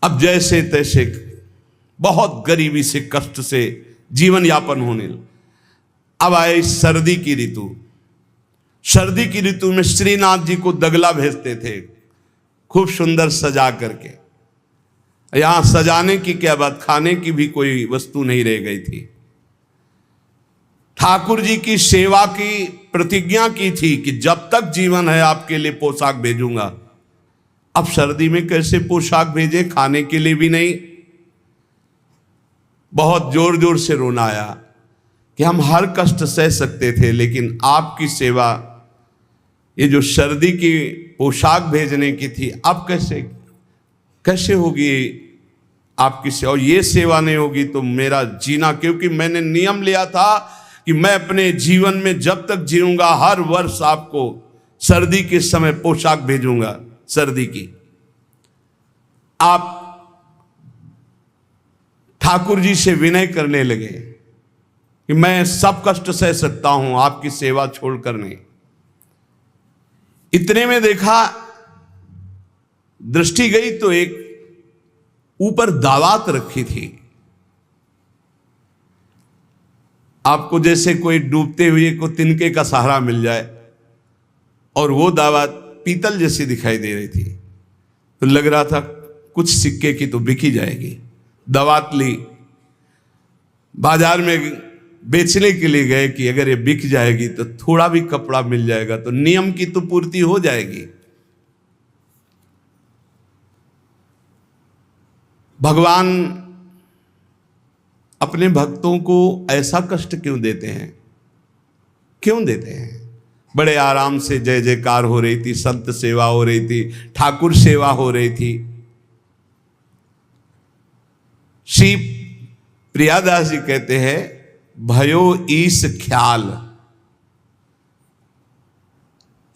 अब जैसे तैसे बहुत गरीबी से कष्ट से जीवन यापन होने लगा। अब आए सर्दी की ऋतु। सर्दी की ऋतु में श्रीनाथ जी को दगला भेजते थे खूब सुंदर सजा करके। यहां सजाने की क्या बात, खाने की भी कोई वस्तु नहीं रह गई थी। ठाकुर जी की सेवा की प्रतिज्ञा की थी कि जब तक जीवन है आपके लिए पोशाक भेजूंगा। अब सर्दी में कैसे पोशाक भेजे, खाने के लिए भी नहीं। बहुत जोर जोर से रोना आया कि हम हर कष्ट सह सकते थे, लेकिन आपकी सेवा, ये जो सर्दी की पोशाक भेजने की थी, अब कैसे होगी आपकी सेवा। और ये सेवा नहीं होगी तो मेरा जीना, क्योंकि मैंने नियम लिया था कि मैं अपने जीवन में जब तक जीऊंगा हर वर्ष आपको सर्दी के समय पोशाक भेजूंगा सर्दी की। आप ठाकुर जी से विनय करने लगे कि मैं सब कष्ट सह सकता हूं, आपकी सेवा छोड़कर नहीं। इतने में देखा, दृष्टि गई तो एक ऊपर दावात रखी थी। आपको जैसे कोई डूबते हुए को तिनके का सहारा मिल जाए, और वो दावत पीतल जैसी दिखाई दे रही थी। तो लग रहा था कुछ सिक्के की तो बिकी जाएगी। दावत ली, बाजार में बेचने के लिए गए कि अगर ये बिक जाएगी तो थोड़ा भी कपड़ा मिल जाएगा तो नियम की तो पूर्ति हो जाएगी। भगवान अपने भक्तों को ऐसा कष्ट क्यों देते हैं, क्यों देते हैं। बड़े आराम से जय जयकार हो रही थी, संत सेवा हो रही थी, ठाकुर सेवा हो रही थी। श्री प्रियादास जी कहते हैं, भयो ईश ख्याल,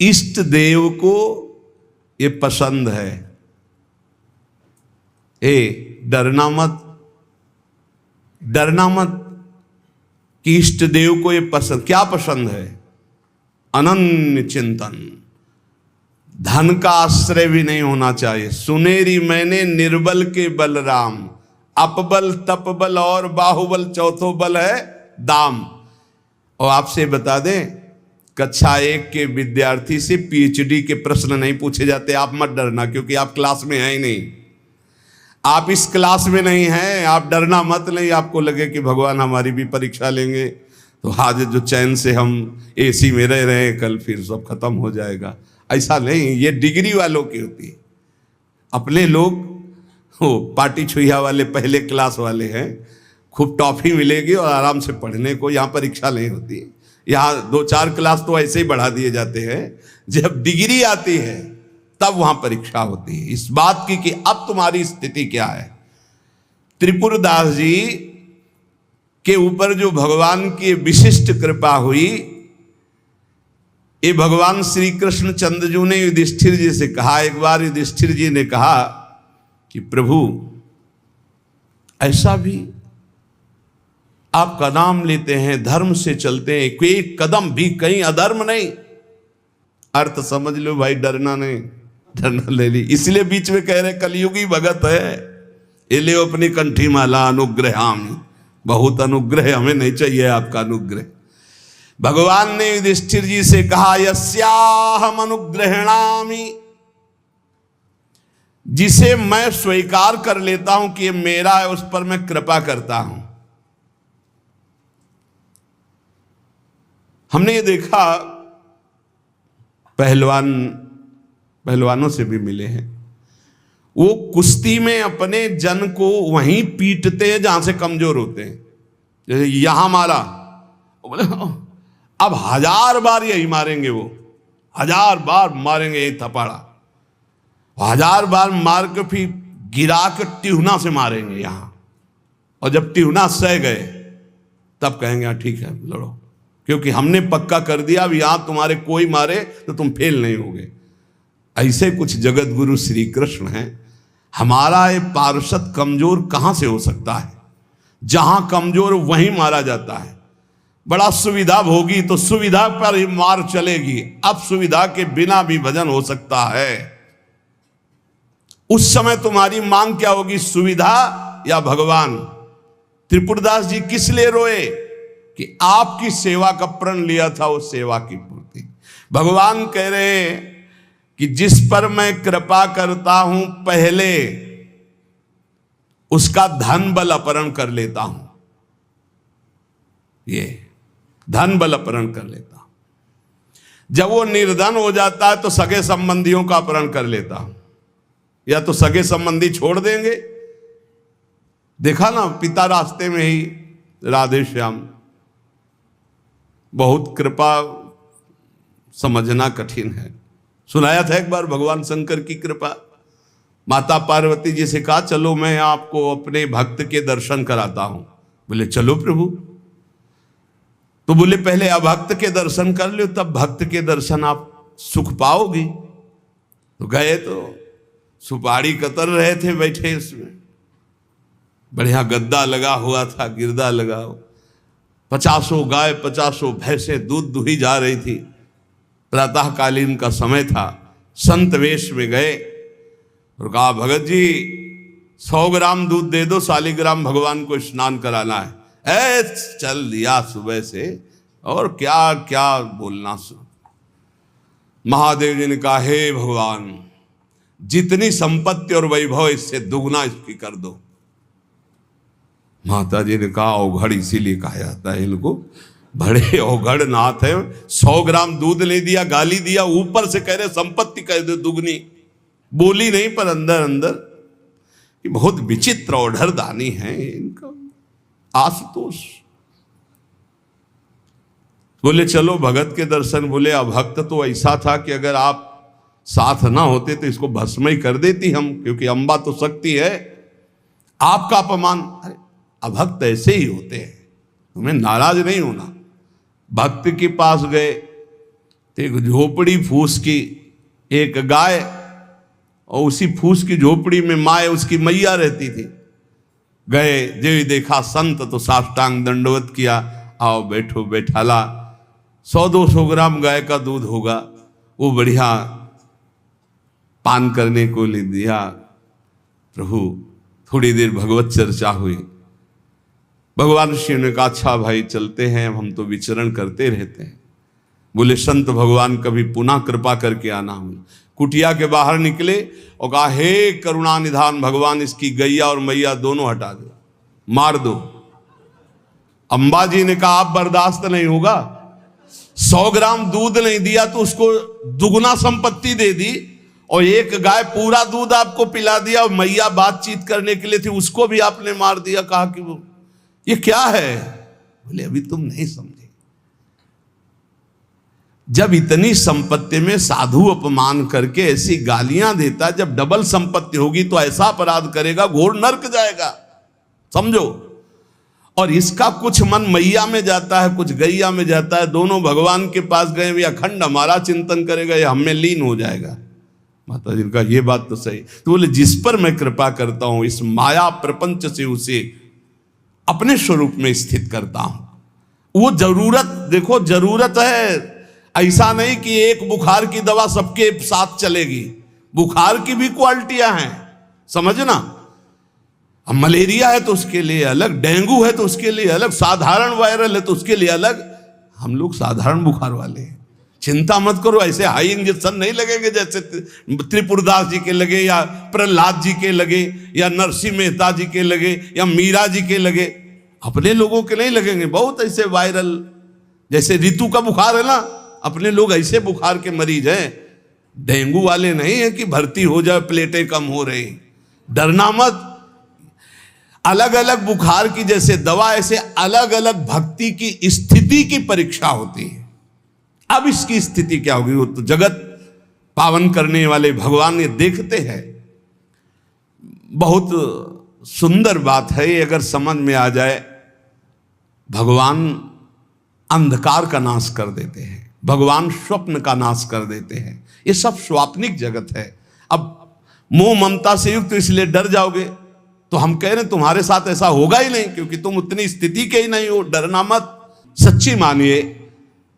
इष्ट देव को ये पसंद है। डरना मत, डरना मत कि इष्ट देव को ये पसंद, क्या पसंद है, अनन्य चिंतन। धन का आश्रय भी नहीं होना चाहिए। सुनेरी मैंने निर्बल के बलराम, अपबल तपबल और बाहुबल, चौथो बल है दाम। और आपसे बता दें, कक्षा 1 के विद्यार्थी से PhD के प्रश्न नहीं पूछे जाते। आप मत डरना, क्योंकि आप क्लास में हैं ही नहीं, आप इस क्लास में नहीं हैं। आप डरना मत। नहीं आपको लगे कि भगवान हमारी भी परीक्षा लेंगे तो आज जो चैन से हम AC में रह रहे हैं, कल फिर सब खत्म हो जाएगा, ऐसा नहीं। ये डिग्री वालों की होती है। अपने लोग वो पार्टी छुइया वाले पहले क्लास वाले हैं, खूब टॉफी मिलेगी और आराम से पढ़ने को। यहाँ परीक्षा नहीं होती। यहाँ 2-4 क्लास तो ऐसे ही बढ़ा दिए जाते हैं। जब डिग्री आती है तब वहां परीक्षा होती है इस बात की कि अब तुम्हारी स्थिति क्या है। त्रिपुरदास जी के ऊपर जो भगवान की विशिष्ट कृपा हुई, ये भगवान श्री कृष्ण चंद्रजू ने युधिष्ठिर जी से कहा। एक बार युधिष्ठिर जी ने कहा कि प्रभु, ऐसा भी आपका नाम लेते हैं, धर्म से चलते हैं, कोई कदम भी कहीं अधर्म नहीं। अर्थ समझ लो भाई, डरना नहीं, डरना ले ली। इसलिए बीच में कह रहे कलयुगी भगत है, ये ले अपनी कंठी माला अनुग्रहामि। बहुत अनुग्रह, हमें नहीं चाहिए आपका अनुग्रह। भगवान ने युधिष्ठिर जी से कहा, यस्याहम अनुग्रहणामि, जिसे मैं स्वीकार कर लेता हूं कि ये मेरा है, उस पर मैं कृपा करता हूं। हमने ये देखा, पहलवानों से भी मिले हैं, वो कुश्ती में अपने जन को वहीं पीटते हैं जहां से कमजोर होते हैं। जैसे यहां मारा, बोले अब 1000 बार यही मारेंगे, वो 1000 बार मारेंगे यही थपाड़ा, 1000 बार मार के फिर गिरा के टिहुना से मारेंगे यहां। और जब टिहुना सह गए तब कहेंगे ठीक है लड़ो, क्योंकि हमने पक्का कर दिया अब यहां तुम्हारे कोई मारे तो तुम फेल नहीं होगे। ऐसे कुछ जगत गुरु श्री कृष्ण हैं। हमारा ये पार्षद कमजोर कहां से हो सकता है? जहां कमजोर वहीं मारा जाता है। बड़ा सुविधा होगी तो सुविधा पर ही मार चलेगी। अब सुविधा के बिना भी भजन हो सकता है। उस समय तुम्हारी मांग क्या होगी, सुविधा या भगवान? त्रिपुरदास जी किस लिए रोए? कि आपकी सेवा का प्रण लिया था, वो सेवा की पूर्ति। भगवान कह रहे हैं कि जिस पर मैं कृपा करता हूं पहले उसका धन बल अपहरण कर लेता हूं। ये धन बल अपहरण कर लेता हूं। जब वो निर्धन हो जाता है तो सगे संबंधियों का अपहरण कर लेता हूं, या तो सगे संबंधी छोड़ देंगे। देखा ना, पिता रास्ते में ही राधे श्याम। बहुत कृपा समझना कठिन है। सुनाया था एक बार भगवान शंकर की कृपा। माता पार्वती जी से कहा, चलो मैं आपको अपने भक्त के दर्शन कराता हूं। बोले चलो प्रभु। तो बोले पहले अभक्त के दर्शन कर लो, तब भक्त के दर्शन आप सुख पाओगी। तो गए तो सुपारी कतर रहे थे बैठे, इसमें बढ़िया गद्दा लगा हुआ था, गिरदा लगा हुआ, 50 गाय 50 भैंसे दूध दुही जा रही थी। प्रातःकालीन का समय था। संत वेश में गए और कहा, भगत जी 100 ग्राम दूध दे दो, शालिग्राम भगवान को स्नान कराना है। चल दिया सुबह से, और क्या क्या बोलना। महादेव जी ने कहा, हे भगवान, जितनी संपत्ति और वैभव इससे दुगना इसकी कर दो। माता जी ने कहा, अवघड़ इसीलिए कहा जाता है इनको, बड़े अवघड़ नाथ है। 100 ग्राम दूध ले दिया, गाली दिया, ऊपर से कह रहे संपत्ति कह दो दुगनी। बोली नहीं पर अंदर अंदर ये बहुत विचित्र औढ़र दानी है इनका। आशुतोष बोले चलो भगत के दर्शन। बोले अभक्त तो ऐसा था कि अगर आप साथ ना होते तो इसको भस्म ही कर देती हम, क्योंकि अंबा तो शक्ति है। आपका अपमान। अरे अभक्त ऐसे ही होते हैं, तुम्हें नाराज नहीं होना। भक्त के पास गए तो एक झोपड़ी फूस की, एक गाय, और उसी फूस की झोपड़ी में माए उसकी मैया रहती थी। गए, जो देखा संत तो साष्टांग दंडवत किया, आओ बैठो बैठाला। 100-200 ग्राम गाय का दूध होगा, वो बढ़िया पान करने को ले दिया। प्रभु थोड़ी देर भगवत चर्चा हुई। भगवान शिव ने कहा, अच्छा भाई चलते हैं, हम तो विचरण करते रहते हैं। बोले संत भगवान कभी पुनः कृपा करके आना। कुटिया के बाहर निकले और कहा, हे करुणा निधान भगवान, इसकी गैया और मैया दोनों हटा दो, मार दो। अंबा जी ने कहा, आप बर्दाश्त नहीं होगा। 100 ग्राम दूध नहीं दिया तो उसको दुगना संपत्ति दे दी, और एक गाय पूरा दूध आपको पिला दिया, और मैया बातचीत करने के लिए थी उसको भी आपने मार दिया। कहा कि वो ये क्या है? बोले अभी तुम नहीं समझे। जब इतनी संपत्ति में साधु अपमान करके ऐसी गालियां देता, जब डबल संपत्ति होगी तो ऐसा अपराध करेगा, घोर नरक जाएगा, समझो। और इसका कुछ मन मैया में जाता है, कुछ गैया में जाता है। दोनों भगवान के पास गए, भी अखंड हमारा चिंतन करेगा, ये हमें लीन हो जाएगा। माता जी का ये बात तो सही। तो बोले जिस पर मैं कृपा करता हूं, इस माया प्रपंच से उसे अपने स्वरूप में स्थित करता हूं। वो जरूरत, देखो जरूरत है, ऐसा नहीं कि एक बुखार की दवा सबके साथ चलेगी। बुखार की भी क्वालिटियां हैं, समझना। अब मलेरिया है तो उसके लिए अलग, डेंगू है तो उसके लिए अलग, साधारण वायरल है तो उसके लिए अलग। हम लोग साधारण बुखार वाले हैं, चिंता मत करो। ऐसे हाई इंजेक्शन नहीं लगेंगे जैसे त्रिपुरदास जी के लगे, या प्रहलाद जी के लगे, या नरसिंह मेहता जी के लगे, या मीरा जी के लगे। अपने लोगों के नहीं लगेंगे। बहुत ऐसे वायरल, जैसे ऋतु का बुखार है ना, अपने लोग ऐसे बुखार के मरीज हैं। डेंगू वाले नहीं है कि भर्ती हो जाए, प्लेटें कम हो रही। डरना मत। अलग अलग बुखार की जैसे दवा, ऐसे अलग अलग भक्ति की स्थिति की परीक्षा होती है। अब इसकी स्थिति क्या होगी, वो तो जगत पावन करने वाले भगवान ये देखते हैं। बहुत सुंदर बात है ये, अगर समझ में आ जाए। भगवान अंधकार का नाश कर देते हैं, भगवान स्वप्न का नाश कर देते हैं। ये सब स्वाप्निक जगत है। अब मोह ममता से युक्त, इसलिए डर जाओगे। तो हम कह रहे हैं तुम्हारे साथ ऐसा होगा ही नहीं, क्योंकि तुम उतनी स्थिति के ही नहीं हो। डरना मत, सच्ची मानिए।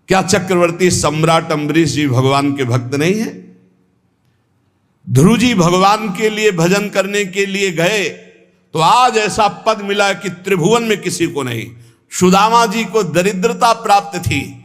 क्या चक्रवर्ती सम्राट अम्बरीश जी भगवान के भक्त नहीं है? ध्रुव जी भगवान के लिए भजन करने के लिए गए तो आज ऐसा पद मिला कि त्रिभुवन में किसी को नहीं। सुदामा जी को दरिद्रता प्राप्त थी,